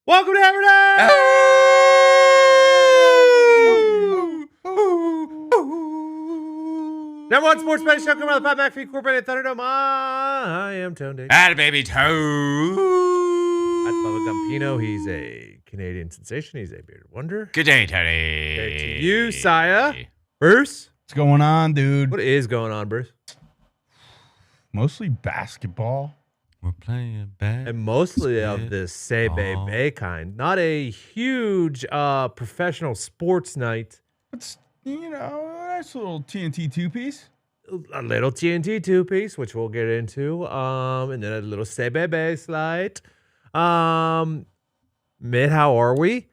Welcome to Hammer Dahn! Number one sports betting show coming out of the Pat McAfee Incorporated Thunderdome. I am Tone Dick. Atta baby toe. That's Bubba Gumpino. He's a Canadian sensation. He's a bearded wonder. Good day, Tony. Good to you, Saya. Bruce. What's going on, dude? What is going on, Bruce? Mostly basketball. We're playing bad. And mostly of the say bay kind. Not a huge professional sports night. It's, a nice little TNT two-piece. A little TNT two-piece, which we'll get into. And then a little say bay slide. Mid, how are we?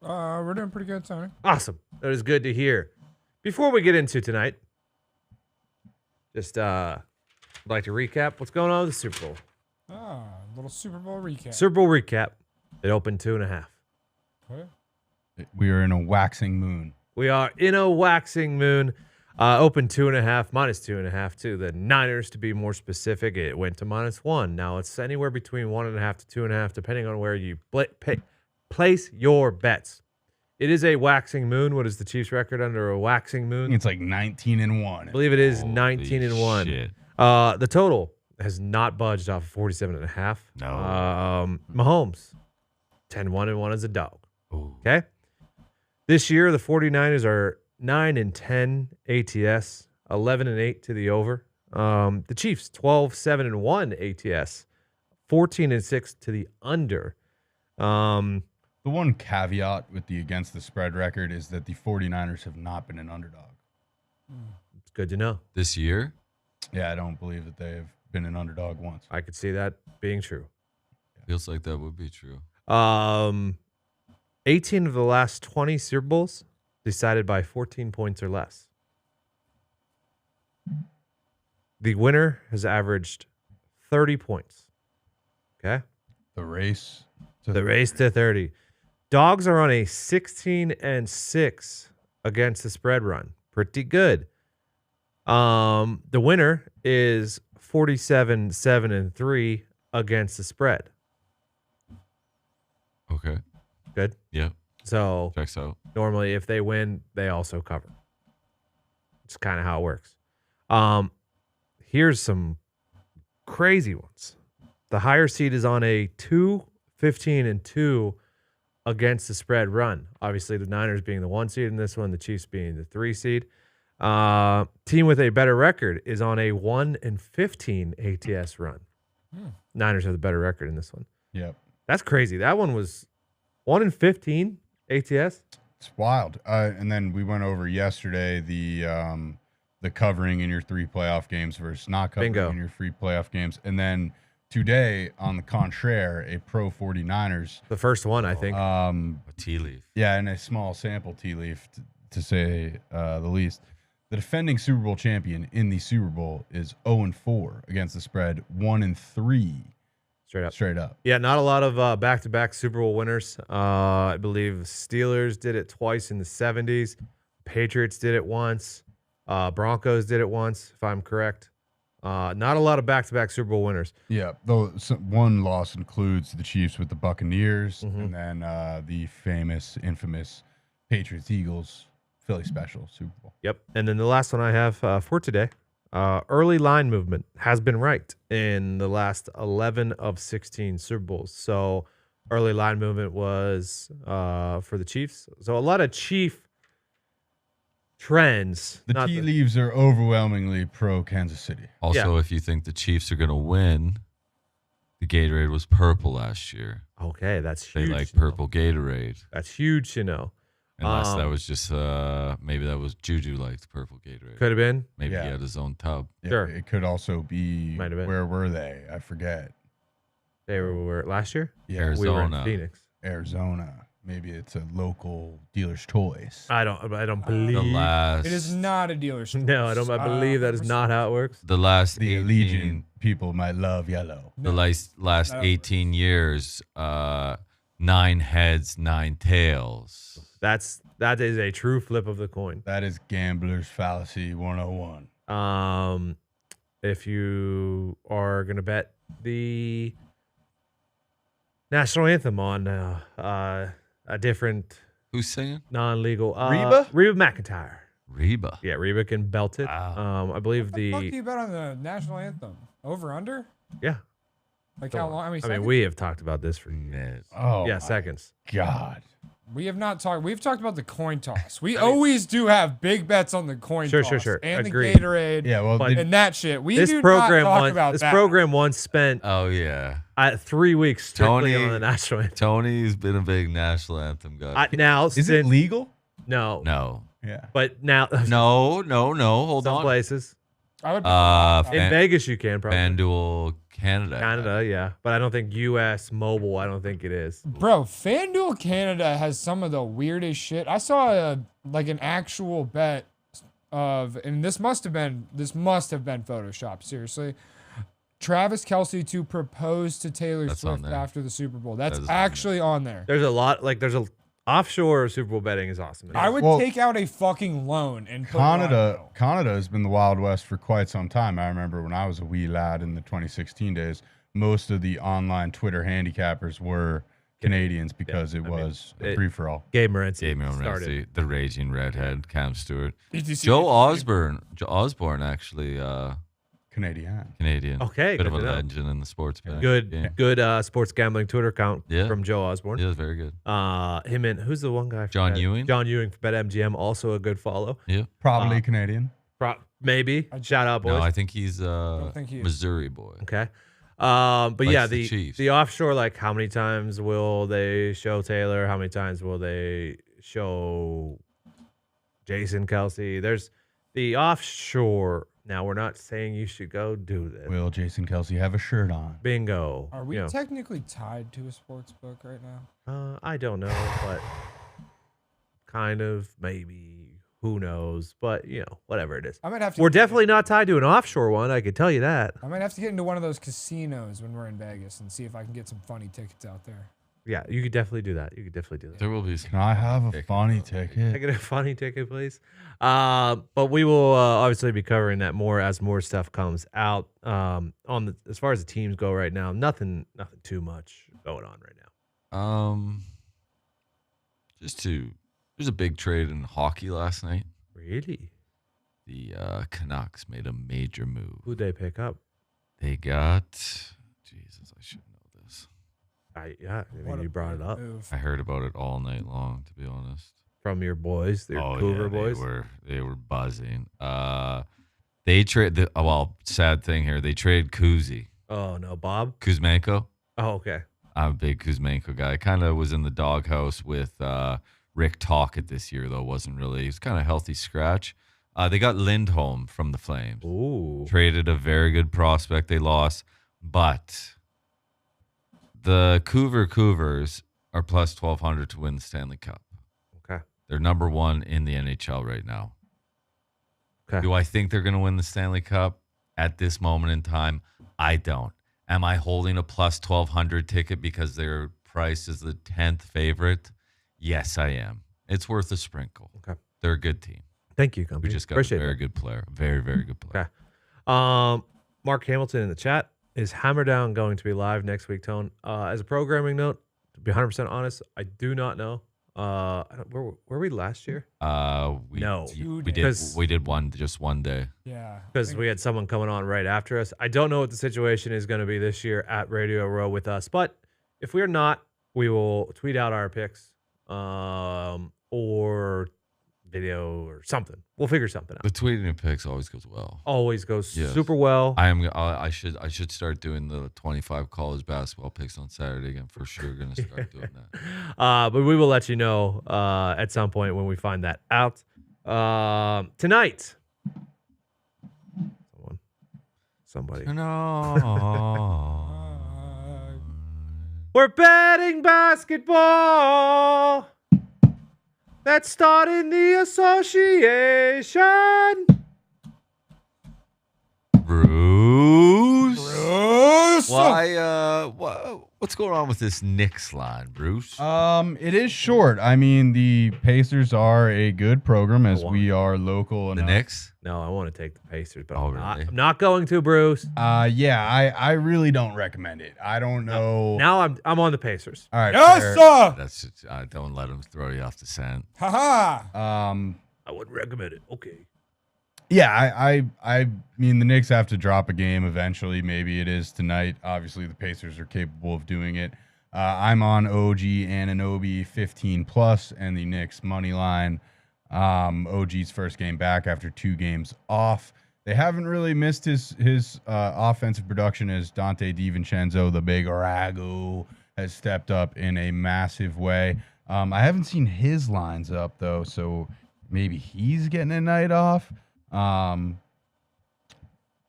We're doing pretty good, Tony. Awesome. That is good to hear. Before we get into tonight, just like to recap what's going on with the Super Bowl. Little Super Bowl recap. Super Bowl recap. It opened 2.5. Okay. We are in a waxing moon. We are in a waxing moon. Opened 2.5, minus 2.5 to the Niners, to be more specific. It went to -1. Now it's anywhere between 1.5 to 2.5, depending on where you place your bets. It is a waxing moon. What is the Chiefs' record under a waxing moon? It's like 19-1. I believe it is Holy 19-1. shit. The total has not budged off of 47.5. No. Mahomes, 10-1-1 as a dog. Ooh. Okay. This year, the 49ers are 9-10 ATS, 11-8 to the over. The Chiefs, 12-7-1 ATS, 14-6 to the under. The one caveat with the against the spread record is that the 49ers have not been an underdog. It's good to know. This year? Yeah, I don't believe that they have been an underdog once. I could see that being true. Feels like that would be true. 18 of the last 20 Super Bowls decided by 14 points or less. The winner has averaged 30 points. Okay? The race to The race to 30. Dogs are on a 16-6 against the spread run. Pretty good. The winner is 47-7-3 against the spread. Okay. Good. Yeah. So Checks out. normally if they win, they also cover. It's kind of how it works. Here's some crazy ones. The higher seed is on a 2-15-2 against the spread run. Obviously, the Niners being the 1 seed in this one, the Chiefs being the 3 seed. Team with a better record is on a 1-15 ATS run. Niners have the better record in this one. Yep. That's crazy. That one was 1-15 ATS. It's wild. And then we went over yesterday the covering in your 3 playoff games versus not covering Bingo. in your 3 playoff games. And then today, on the contraire, a pro 49ers. The first one, I think. A tea leaf. Yeah, and a small sample tea leaf, to say the least. The defending Super Bowl champion in the Super Bowl is 0-4 against the spread, 1-3 Straight up. straight up. Yeah, not a lot of back-to-back Super Bowl winners. I believe Steelers did it twice in the 70s. Patriots did it once. Broncos did it once, if I'm correct. Not a lot of back-to-back Super Bowl winners. Yeah, though one loss includes the Chiefs with the Buccaneers, Mm-hmm. and then the infamous Patriots-Eagles Philly special Super Bowl. Yep. And then the last one I have for today, early line movement has been right in the last 11 of 16 Super Bowls. So early line movement was for the Chiefs. So a lot of Chief trends. The not tea leaves are overwhelmingly pro Kansas City. Also, if you think the Chiefs are going to win, the Gatorade was purple last year. Okay, that's They huge. like to know. purple Gatorade. That's huge to know. Unless that was just, maybe that was Juju liked purple Gatorade. Could have been. Maybe Yeah. he had his own tub. Sure. It could also be, Might have been. where were they? I forget. They were last year. Yeah, We were in Arizona. Phoenix. Arizona. Maybe it's a local dealer's choice. I don't believe. The last, It is not a dealer's No, I believe that is not how it works. the last The 18, Allegiant people might love yellow. the last No. 18 years, 9 heads, 9 tails. That is a true flip of the coin. That is gambler's fallacy 101. If you are gonna bet the national anthem on a different Who's singing? non-legal Reba? Reba McEntire. Reba. Yeah, Reba can belt it. Wow. I believe What the fuck do you bet on the national anthem? Over under? yeah. Like Go how on. long? I mean, I mean, we have talked about this for Yes. Oh, yeah my seconds. God. we have not talked. We've talked about the coin toss. We always do have big bets on the coin Sure, toss. sure, sure. And Agreed. the Gatorade. Yeah, well, But- And that shit. We This do program not talk once about this that. program once spent Oh yeah. 3 weeks strictly Tony- on the national anthem. Tony's been a big national anthem guy. Now is it since- legal? No, no. Yeah. but now No. Hold some on. places I would. in Vegas you can probably. FanDuel Canada. Canada, yeah, but I don't think U.S. mobile. I don't think it is. Bro, FanDuel Canada has some of the weirdest shit. I saw an actual bet of, and this must have been photoshopped. Seriously, Travis Kelce to propose to Taylor That's on Swift there. after the Super Bowl. That's That is on actually on there. There's a lot there's a offshore Super Bowl betting is awesome. I would Well, take out a fucking loan and put it on Canada, it. Canada has been the Wild West for quite some time. I remember when I was a wee lad in the 2016 days, most of the online Twitter handicappers were Canadians because it was a free for all. Gabe Morency Damian started. Ramsey, the raging redhead, Cam Stewart, Did you see Joe that? Osborne actually Canadian. Canadian. Okay, bit good of a to know. legend in the sports betting Good, game. good sports gambling Twitter account Yeah. from Joe Osborne. Yeah, very good. Him and who's the one guy? for John Bet- Ewing? John Ewing for BetMGM, also a good follow. Yeah. Probably Canadian. Maybe. Shout out, boys. No, I think he's Don't think he is. Missouri boy. Okay. But Likes yeah, the the Chiefs. offshore, like how many times will they show Taylor? How many times will they show Jason Kelsey? There's the offshore. Now we're not saying you should go do this. Will Jason Kelsey have a shirt on? Bingo. Are we You know, technically tied to a sports book right now? I don't know, but kind of, maybe. Who knows? But whatever it is. I might have to. We're definitely not tied to an offshore one. I can tell you that. I might have to get into one of those casinos when we're in Vegas and see if I can get some funny tickets out there. Yeah, you could definitely do that. There will be some. Can I have a Ticket. funny Can I ticket? get a funny ticket, please? But we will obviously be covering that more as more stuff comes out. As far as the teams go right now, nothing too much going on right now. There's a big trade in hockey last night. Really? The Canucks made a major move. Who'd they pick up? They got. Jesus, I should know this. What a You brought it big up move. I heard about it all night long, to be honest. from your boys, the Cougar boys. They were buzzing. They trade. Sad thing here. They trade Kuzi, Oh no, Bob. Kuzmenko. Oh okay. I'm a big Kuzmenko guy. Kind of was in the doghouse with Rick Tocchet this year, though. Wasn't really. He was kind of healthy scratch. They got Lindholm from the Flames. Ooh. Traded a very good prospect. They lost, but the Cougars are plus 1,200 to win the Stanley Cup. Okay. They're number one in the NHL right now. Okay. Do I think they're going to win the Stanley Cup at this moment in time? I don't. Am I holding a plus 1,200 ticket because their price is the 10th favorite? Yes, I am. It's worth a sprinkle. Okay. They're a good team. Thank you, We company. just got Appreciate a very that. good player. Very, very good player. Okay. Mark Hamilton in the chat. Is Hammer Dahn going to be live next week, Tone? As a programming note, to be 100% honest, I do not know. Were we last year? We No. we did just one day. Yeah. Because we had someone coming on right after us. I don't know what the situation is going to be this year at Radio Row with us, but if we are not, we will tweet out our picks or video or something. We'll figure something out. The tweeting and picks always goes well. Always goes Yes. super well. I should start doing the 25 college basketball picks on Saturday again for sure. Going to start doing that. But we will let you know at some point when we find that out. Tonight. Somebody. No. We're betting basketball. Let's start in the association. Bruce. Bruce! Why? What's going on with this Knicks line, Bruce? It is short. I mean, the Pacers are a good program as we are local. The Knicks? No, I want to take the Pacers, but Oh, I'm really? not going to, Bruce. Yeah, I really don't recommend it. I don't know. Now I'm on the Pacers. All right. Yes, fair. sir. That's don't let them throw you off the scent. Haha. I wouldn't recommend it. Okay. Yeah, I mean, the Knicks have to drop a game eventually. Maybe it is tonight. Obviously, the Pacers are capable of doing it. I'm on OG Anunoby 15+ and the Knicks money line. OG's first game back after 2 games off. They haven't really missed his offensive production as Dante DiVincenzo, the big Ragu, has stepped up in a massive way. I haven't seen his lines up though, so maybe he's getting a night off.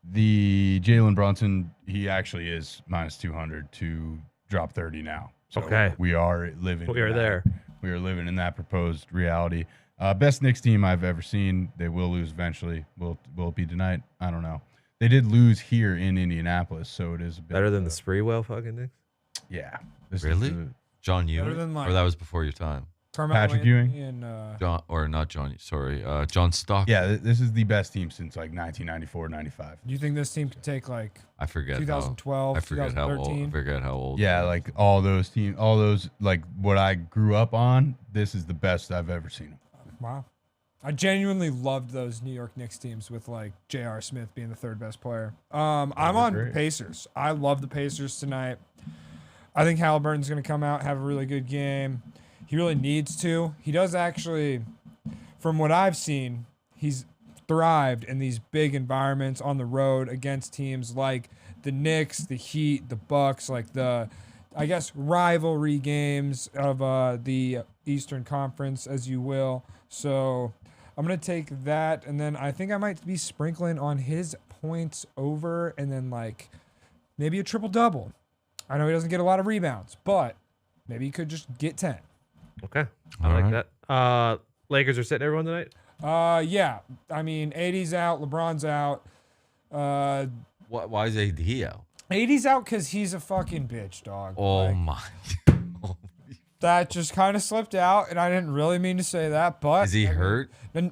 The Jalen Brunson, he actually is -200 to drop 30 now. So Okay. we are living. We are there. We are living in that proposed reality. Best Knicks team I've ever seen. They will lose eventually. Will it be tonight? I don't know. They did lose here in Indianapolis, so it is a bit Better than the Spreewell fucking Knicks. Yeah. This is Really? the- John Better Ewing? than Or mine. that was before your time? Carmelo Patrick Anthony Ewing? and John Stockton. yeah, this is the best team since like 1994, 95. do you think this team could take like I forget 2012, I forget how old. I 2013? forget how old. Yeah, like all those teams, all those like what I grew up on. This is the best I've ever seen. Wow. I genuinely loved those New York Knicks teams with like J.R. Smith being the 3rd best player. I'm on great. Pacers. I love the Pacers tonight. I think Halliburton's going to come out, have a really good game. He really needs to. He does actually, from what I've seen, he's thrived in these big environments on the road against teams like the Knicks, the Heat, the Bucks, like the, I guess, rivalry games of the Eastern Conference, as you will. So I'm going to take that, and then I think I might be sprinkling on his points over, and then like maybe a triple-double. I know he doesn't get a lot of rebounds, but maybe he could just get 10. Okay. I All like right. that. Lakers are sitting everyone tonight? Yeah. I mean, 80's out, LeBron's out. Why is AD out? 80's out because he's a fucking bitch, dog. Oh Like, my. that just kind of slipped out, and I didn't really mean to say that, but Is he hurt? And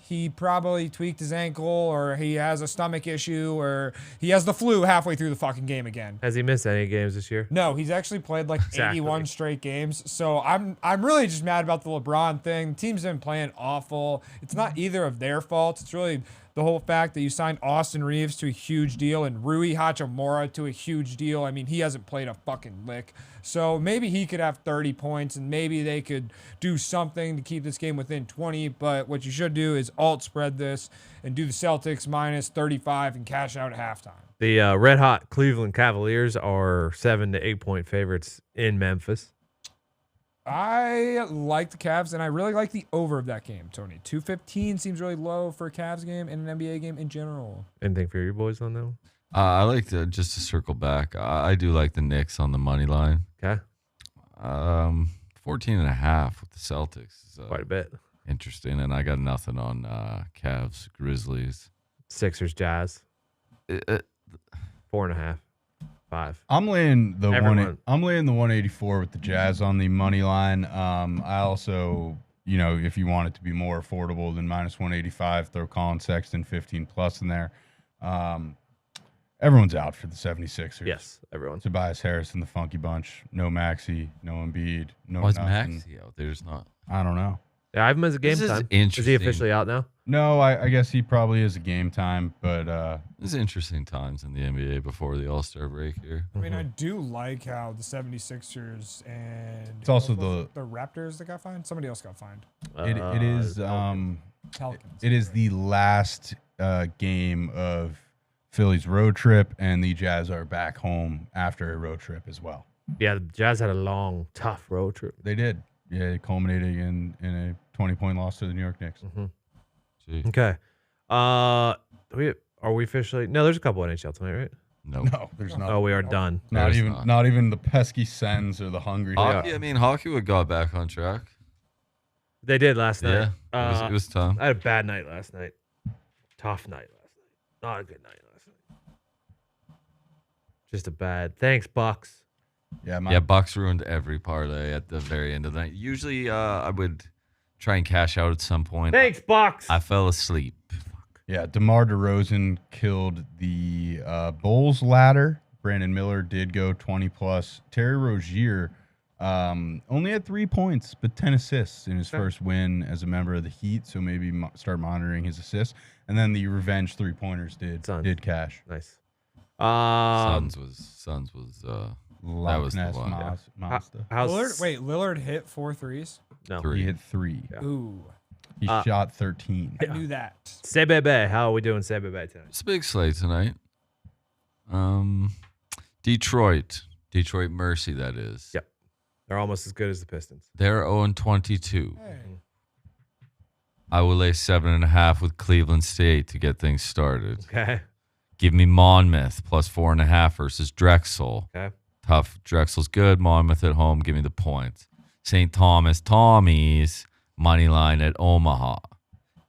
he probably tweaked his ankle, or he has a stomach issue, or he has the flu halfway through the fucking game again. Has he missed any games this year? No, he's actually played like Exactly. 81 straight games. So I'm really just mad about the LeBron thing. The team's been playing awful. It's not either of their faults. It's really the whole fact that you signed Austin Reeves to a huge deal and Rui Hachimura to a huge deal. I mean, he hasn't played a fucking lick. So maybe he could have 30 points and maybe they could do something to keep this game within 20. But what you should do is alt spread this and do the Celtics -35 and cash out at halftime. The red hot Cleveland Cavaliers are 7 to 8 point favorites in Memphis. I like the Cavs, and I really like the over of that game, Tony. 215 seems really low for a Cavs game and an NBA game in general. Anything for your boys on that one? I like just to circle back. I do like the Knicks on the money line. Okay. 14.5 with the Celtics is Quite a bit. interesting, and I got nothing on Cavs, Grizzlies. Sixers, Jazz, 4.5, 5. I'm laying the Everyone. I'm laying the 184 with the Jazz on the money line. I also, if you want it to be more affordable than -185, throw Colin Sexton 15+ in there. Everyone's out for the 76ers. Yes, everyone. Tobias Harris and the Funky Bunch. No Maxey, no Embiid, no Why's nothing. Maxey out? There's not. I don't know. Yeah, I have him as a game This is time. Is he interesting. officially out now? No, I guess he probably is a game time, but There's interesting times in the NBA before the All-Star break here. I mean, I do like how the 76ers and It's also the Raptors that got fined. Somebody else got fined. it is Pelicans. it is the last game of Philly's road trip, and the Jazz are back home after a road trip as well. Yeah, the Jazz had a long, tough road trip. They did. Yeah, culminating in a 20-point loss to the New York Knicks. Gee, Okay. Are we officially? No, there's a couple NHL tonight, right? nope. No, there's not. Oh, we are done. not there's even not. not even the pesky Sens or the hungry. Hockey, I mean, hockey would got back on track. They did last night. Yeah, it was tough. I had a bad night last night. Tough night last night. Not a good night last night. Just a bad. Thanks, Bucks. Yeah, Yeah, Bucks ruined every parlay at the very end of the night. Usually, I would try and cash out at some point. Thanks, Bucks. I fell asleep. Yeah, DeMar DeRozan killed the Bulls ladder. Brandon Miller did go 20+. Terry Rozier only had 3 points, but 10 assists in his first win as a member of the Heat. So maybe start monitoring his assists. And then the revenge 3-pointers did cash. Nice. Suns was that was the Ness one. Mazda. How's Lillard hit 4 threes. No. 3. He hit 3. Yeah. Ooh, He shot 13. I knew that. Sebebe. How are we doing, Sebebe tonight? It's a big slate tonight. Detroit Mercy, that is. Yep. They're almost as good as the Pistons. They're 0-22. Hey. I will lay 7.5 with Cleveland State to get things started. Okay. Give me Monmouth plus 4.5 versus Drexel. Okay. Tough. Drexel's good. Monmouth at home. Give me the points. St. Thomas Tommies money line at Omaha.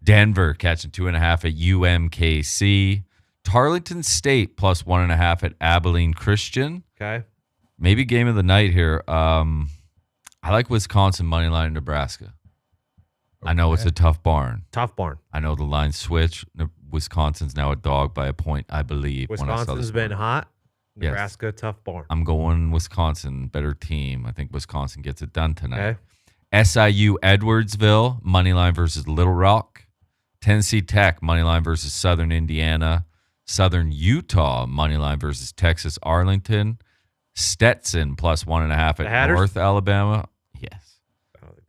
Denver catching 2.5 at UMKC. Tarleton State plus 1.5 at Abilene Christian. Okay. Maybe game of the night here. I like Wisconsin money line in Nebraska. I know it's a tough barn. Tough barn. I know the line switch. Wisconsin's now a dog by a point, I believe. when I saw Wisconsin's this been one. hot. Yes. Nebraska, tough barn. I'm going Wisconsin, better team. I think Wisconsin gets it done tonight. Okay. SIU Edwardsville, money line versus Little Rock. Tennessee Tech, money line versus Southern Indiana. Southern Utah, money line versus Texas Arlington. Stetson plus 1.5 The at Hatters? North Alabama. Yes.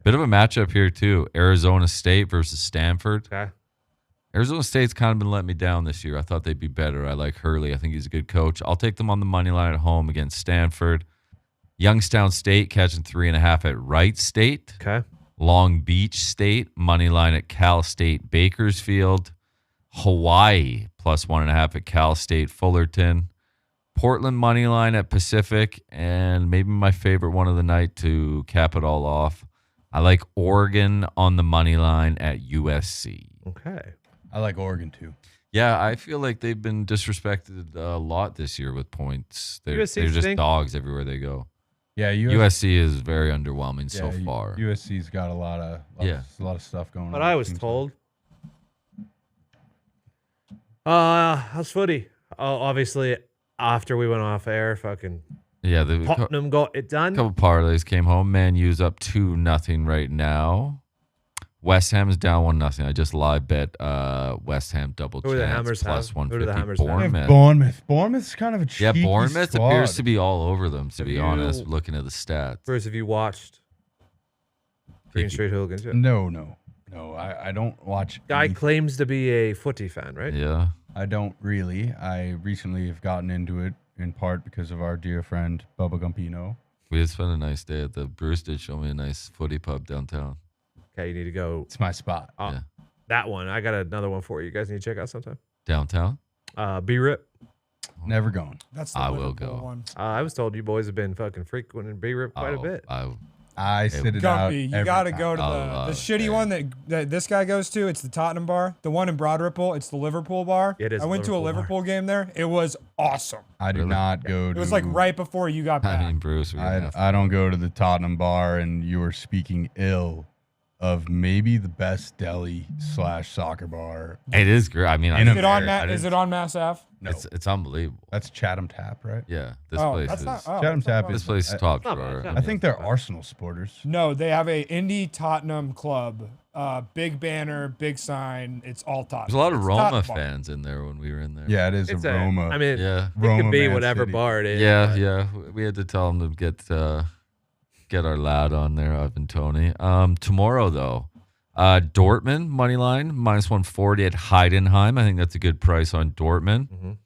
Bit of a matchup here, too. Arizona State versus Stanford. Okay. Arizona State's kind of been letting me down this year. I thought they'd be better. I like Hurley. I think he's a good coach. I'll take them on the money line at home against Stanford. Youngstown State catching 3.5 at Wright State. Okay. Long Beach State, money line at Cal State Bakersfield. Hawaii plus 1.5 at Cal State Fullerton. Portland money line at Pacific. And maybe my favorite one of the night to cap it all off. I like Oregon on the money line at USC. Okay. I like Oregon too. Yeah, I feel like they've been disrespected a lot this year with points. They're USC just stink. dogs everywhere they go. Yeah, USC is very underwhelming so yeah, far. USC's got a lot of stuff going on. But I was Seems told. How's footy? Oh, obviously, after we went off air, fucking Yeah, the Tottenham got it done. couple parlays came home. Man U's up 2-0 right now. West Ham is down 1-0. I just live bet West Ham double Who do the chance Hammers plus have? Who do the 150. Hammers have? like. Bournemouth. Bournemouth's kind of a Yeah, cheeky Bournemouth squad. appears to be all over them, to Have be you- honest, looking at the stats. Bruce, have you watched Green If you- Street Hooligans yet? No. I don't watch. Guy any- claims to be a footy fan, right? Yeah. I don't really. I recently have gotten into it in part because of our dear friend Bubba Gumpino. We did spend a nice day at the Bruce did show me a nice footy pub downtown. Okay, you need to go. It's my spot. Yeah. That one. I got another one for you. You guys need to check out sometime. Downtown? B-Rip. Never going. That's the I will Liverpool go. one. I was told you boys have been fucking frequenting B-Rip quite a bit. I sit it out. Gumpy, you every gotta time. go to I'll, the shitty hey. one that this guy goes to. It's the Tottenham bar. The one in Broad Ripple, it's the Liverpool bar. It is I went to a Liverpool bar. Liverpool game there. It was awesome. I do Really? not go to. It was like right before you got back. I mean, Bruce, we're gonna have I don't go to the Tottenham bar, and you are speaking ill of maybe the best deli / soccer bar. It is great. I mean, In Is it on America, Is it on Mass Ave? No, it's unbelievable. that's Chatham Tap, right? Yeah, this Oh, place that's is not. Oh, Chatham that's not Tap bad. is- this place is top not bad, drawer. it's not I think they're Arsenal supporters. No, they have a indie Tottenham club. Big banner, big sign. It's all Tottenham. There's a lot of It's Roma Tottenham bar. fans in there when we were in there. Yeah, it is It's a Roma. I mean, Yeah. it Roma could be Man whatever City. bar it is. Yeah, but yeah. We had to tell them to get our lad on there, Ivan Tony. Tomorrow though, Dortmund money line -140 at Heidenheim. I think that's a good price on Dortmund. Mhm.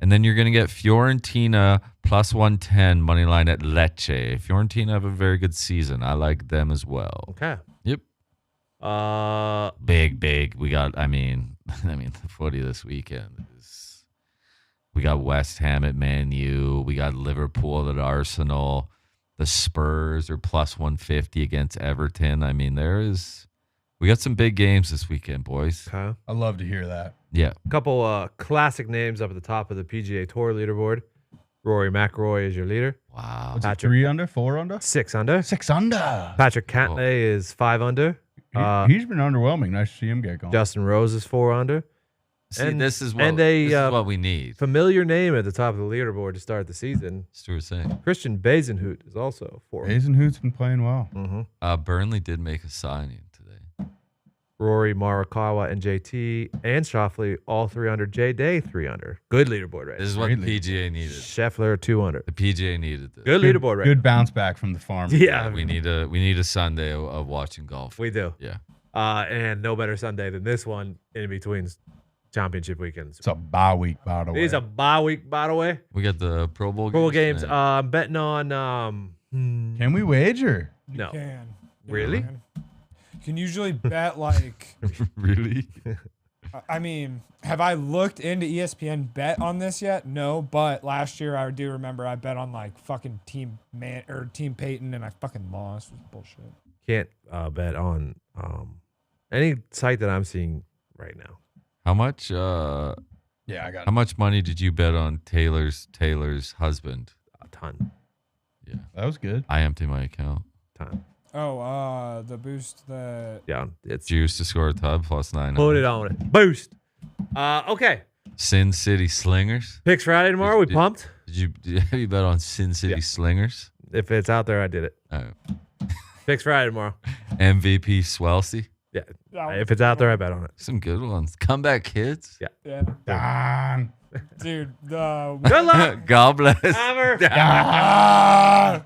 And then you're going to get Fiorentina +110 money line at Lecce. Fiorentina have a very good season. I like them as well. Okay. Yep. Big. We got. I mean, the footy this weekend is. We got West Ham at Man U. We got Liverpool at Arsenal. The Spurs are +150 against Everton. I mean, we got some big games this weekend, boys. Okay. I love to hear that. Yeah. A couple classic names up at the top of the PGA Tour leaderboard. Rory McIlroy is your leader. Wow. What's it, Patrick. 3 under, 4 under? 6 under. 6 under. Patrick Cantlay is 5 under. He's been underwhelming. Nice to see him get going. Justin Rose is 4 under. See, And- this is and what we need. Familiar name at the top of the leaderboard to start the season. Stuart saying. Christian Bazenhout is also 4. Hazenhoot's been playing well. Mm-hmm. Burnley did make a signing today. Rory, Morikawa, and JT and Schauffele all 3 under. J Day 3 under. Good leaderboard race. This is what the Great PGA needed. Scheffler 2 under. The PGA needed this. Good leaderboard race. Good bounce back from the farm. Yeah, We need a Sunday of watching golf. we do. Yeah. And no better Sunday than this one in between championship weekends. It's a bye week, by the way. It's a bye week, by the way. We got the Pro Bowl Pro Bowl games. tonight. I'm betting on. Can we wager? No. You can. Yeah, Really? You can usually bet like. Really? I mean, have I looked into ESPN bet on this yet? No, but last year I do remember I bet on like fucking Team Peyton and I fucking lost. It was bullshit. Can't bet on any site that I'm seeing right now. How much? Yeah, I got How much money did you bet on Taylor's husband? A ton. Yeah. That was good. I empty my account. Ton. Oh, the boost that. Yeah, it's Juice to score a tub plus 9. put it on it. Boost. Okay. Sin City Slingers. Picks Friday tomorrow. We Did- pumped. Have you bet on Sin City Yeah. Slingers? If it's out there, I did it. Picks Friday tomorrow. MVP Swelsey. Yeah. If it's out there, I bet on it. Some good ones. Comeback Kids. Yeah, Don. dude. The Good luck. God bless. Hammer. Ah!